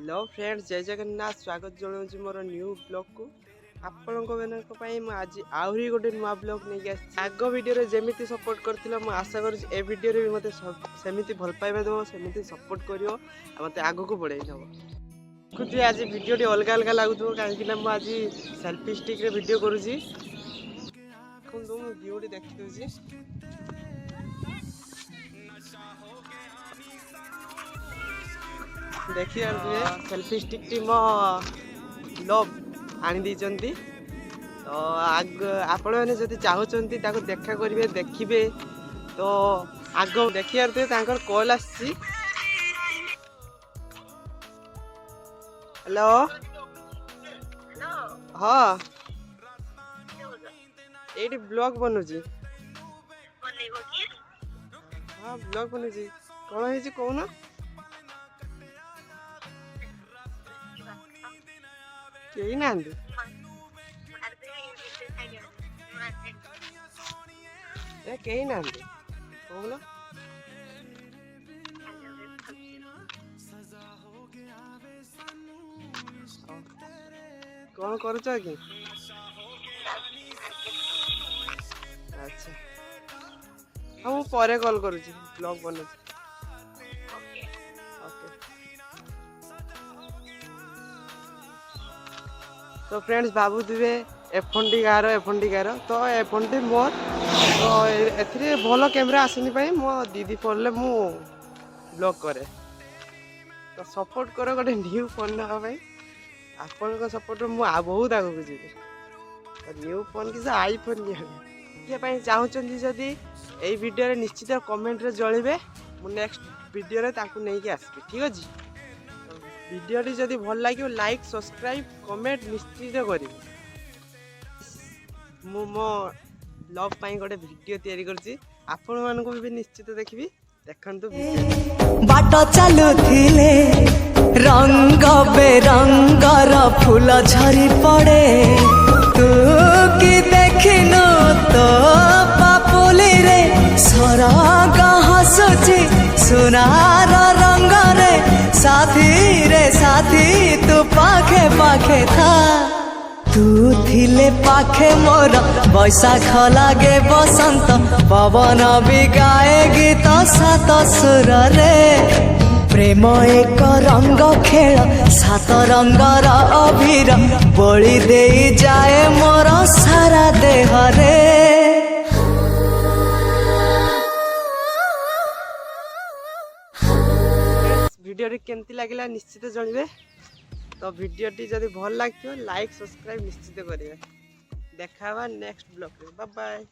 Hello friends, जय जगन्नाथ। स्वागत जनाऊँ more new blog को। आपण आज आहरी गोटे नुआ ब्लॉग नहीं आसी। आग वीडियो जमी सपोर्ट कर आशा कर वीडियो भी मत सेमती भल पाइबा देव, सेमती सपोर्ट कर मत आग को बढ़ाई नब। देखुए आज वीडियो अलग अलग लगुव कहीं आज सेल्फी स्टिक रे वीडियो करुँगी। व्यू देखी दूसरी देखिए सेल्फी स्टिक टी मो लव आनी देइचंती। तो आग आपण मैंने जदि चाहूँगी देखा करेंगे देखिए तो आग देखिए कॉल आसी। हेलो हाँ ये ब्लॉग बनूची। हाँ ब्लॉग बनूची कौन है कौन कहीं ना कहीं ना कौन कौन कर कि अच्छा हाँ मु पर कॉल करुँची ब्लॉग बनूँ। तो फ्रेंड्स भावुवे एफंडी गार तो एफंडी मोर तो ए भल कैमेरा आसनी मो दीदी फोन ले मु ब्लॉग करे। तो सपोर्ट कर गोटे न्यू फोन नापी आपण सपोर्ट मुझे बहुत आगू जी। न्यू फोन कि आईफोन ये चाहूँगी जदि यही वीडियो निश्चित कमेंट रे जलिए मु नेक्स्ट वीडियो नहीं आसबि। ठीक अच्छे वीडियोटी जदि भल लगे लाइक सब्सक्राइब कमेंट निश्चित करी। मो लव पाई गोटे वीडियो तैयारी करछि आपण मानको भी निश्चित देखबी। देखंतु बाट चलुथिले रंग बेरंगर फूल झरी पड़े तू कि देखिनु तो पापुली रे सरग हसुची सुनार रंग रे साथी तू पाखे पाखे था तू थिले पाखे मोर बैशाख लागे बसंत पवन भी गाए गीत सात सुर रे प्रेम एक रंग खेल सात रंगर अबीर बोली दे जाए मोर सारा देह रे। वीडियो केमती लगे निश्चित जनिए। तो वीडियोटी जदि भल लगे लाइक सब्सक्राइब निश्चित करेंगे। देखा नेक्स्ट ब्लॉग रे। Bye bye.